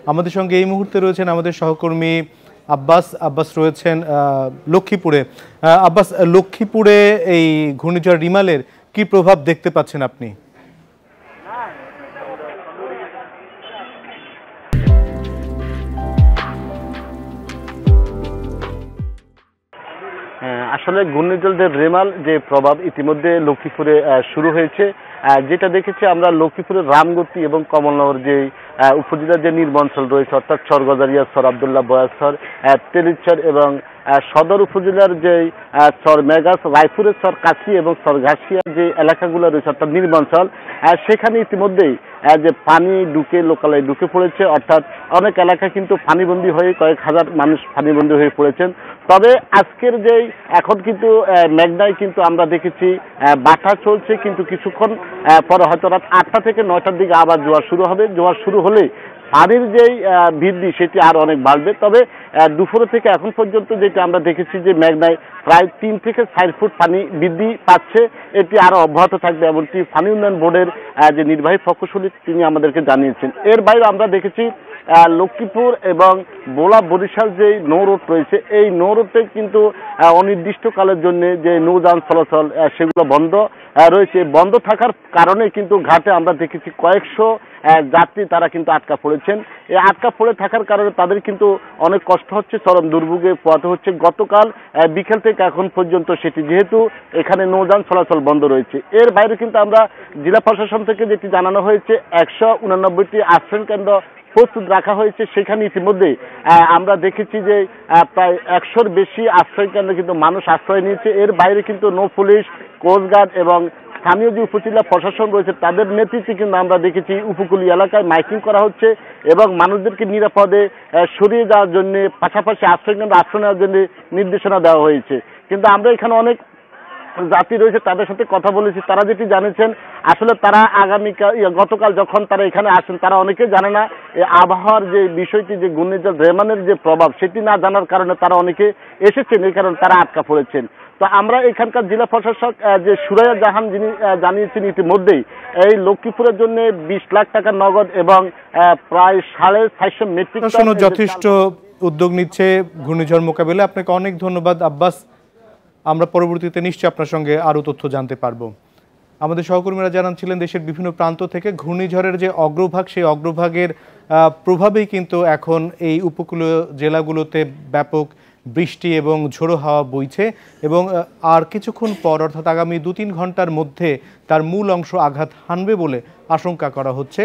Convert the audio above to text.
আমাদের সঙ্গে এই মুহূর্তে রয়েছেন আমাদের সহকর্মী আব্বাস রয়েছেন লক্ষ্মীপুরে। আব্বাস, লক্ষ্মীপুরে এই ঘূর্ণিঝড় রিমালের কি প্রভাব দেখতে পাচ্ছেন আপনি? আসলে ঘূর্ণিঝড়ের রেমাল যে প্রভাব ইতিমধ্যে লক্ষ্মীপুরে শুরু হয়েছে, যেটা দেখেছি আমরা লক্ষ্মীপুরের রামগতি এবং কমলনগর যে উপজেলার যে নির্বাঞ্চল রয়েছে অর্থাৎ চরগজারিয়া, চর আবদুল্লাহ, বয়াসর, তেলিচর এবং সদর উপজেলার যে চর মেগাস, রায়পুরের চর কাছি এবং চর ঘাসিয়া যে এলাকাগুলো রয়েছে অর্থাৎ নির্বাঞ্চল, সেখানে ইতিমধ্যেই যে পানি লোকালয়ে ঢুকে পড়েছে, অর্থাৎ অনেক এলাকা কিন্তু পানিবন্দী হয়ে কয়েক হাজার মানুষ পানিবন্দী হয়ে পড়েছেন। তবে আজকের যেই এখন কিন্তু মেঘনায় কিন্তু আমরা দেখেছি বাটা চলছে, কিন্তু কিছুক্ষণ পরে হয়তো রাত 8টা থেকে 9টার দিকে আবার জোয়ার শুরু হবে। জোয়ার শুরু হলে পানির যেই বৃদ্ধি সেটি আর অনেক বাড়বে। তবে দুপুর থেকে এখন পর্যন্ত যেটা আমরা দেখেছি যে মেঘনায় প্রায় 3 থেকে 4 ফুট পানি বৃদ্ধি পাচ্ছে, এটি আরো অব্যাহত থাকবে এমনকি পানি উন্নয়ন বোর্ডের যে নির্বাহী প্রকৌশলী তিনি আমাদেরকে জানিয়েছেন। এর বাইরে আমরা দেখেছি লক্ষ্মীপুর এবং বোলা বরিশাল যে নৌ রোড রয়েছে, এই নৌ রোডে কিন্তু অনির্দিষ্টকালের জন্য যে নৌযান চলাচল সেগুলো বন্ধ রয়েছে। বন্ধ থাকার কারণে কিন্তু ঘাটে আমরা দেখেছি কয়েকশো যাত্রী তারা কিন্তু আটকা পড়েছেন। এই আটকা পড়ে থাকার কারণে তাদের কিন্তু অনেক কষ্ট হচ্ছে, চরম দুর্ভোগে পোহাতে হচ্ছে। গতকাল বিকেল থেকে এখন পর্যন্ত সেটি যেহেতু এখানে নৌযান চলাচল বন্ধ রয়েছে। এর বাইরে কিন্তু আমরা জেলা প্রশাসন থেকে যেটি জানানো হয়েছে 189টি আশ্রয় কেন্দ্র প্রস্তুত রাখা হয়েছে। সেখানে ইতিমধ্যে আমরা দেখেছি যে প্রায় 100-র বেশি আশ্রয় কেন্দ্রে কিন্তু মানুষ আশ্রয় নিয়েছে। এর বাইরে কিন্তু নৌ পুলিশ, কোস্টগার্ড এবং স্থানীয় যে উপজেলা প্রশাসন রয়েছে তাদের নেতৃত্বে কিন্তু আমরা দেখেছি উপকূলীয় এলাকায় মাইকিং করা হচ্ছে এবং মানুষদেরকে নিরাপদে সরিয়ে যাওয়ার জন্য, পাশাপাশি আশ্রয় কেন্দ্রে আশ্রয় নেওয়ার জন্য নির্দেশনা দেওয়া হয়েছে। কিন্তু আমরা এখানে অনেক যাত্রী রয়েছে তাদের সাথে কথা বলেছি, তারা যেটি জানিয়েছেন আসলে তারা গতকাল যখন তারা এখানে আসেন তারা অনেকে জানে না এই আবহাওয়ার যে বিষয়টি, যে ঘূর্ণিঝড় রেমানের যে প্রভাব সেটি না জানার কারণে তারা অনেকে এসেছেন, এই কারণে তারা আটকা পড়েছেন। তো আমরা এখানকার জেলা প্রশাসক যে সুরাইয়া জাহান যিনি জানিয়েছেন ইতিমধ্যেই এই লক্ষ্মীপুরের জন্য 20 লাখ টাকা নগদ এবং প্রায় 450 মেট্রিক টন যথেষ্ট উদ্যোগ নিচ্ছে ঘূর্ণিঝড় মোকাবিলায়। আপনাকে অনেক ধন্যবাদ আব্বাস। আমরা পরবর্তীতে নিশ্চয়ই আপনার সঙ্গে আরও তথ্য জানতে পারবো। আমাদের সহকর্মীরা জানাচ্ছিলেন দেশের বিভিন্ন প্রান্ত থেকে ঘূর্ণিঝড়ের যে অগ্রভাগ, সেই অগ্রভাগের প্রভাবেই কিন্তু এখন এই উপকূলীয় জেলাগুলোতে ব্যাপক বৃষ্টি এবং ঝোড়ো হাওয়া বইছে এবং আর কিছুক্ষণ পর অর্থাৎ আগামী 2-3 ঘন্টার মধ্যে তার মূল অংশ আঘাত হানবে বলে আশঙ্কা করা হচ্ছে।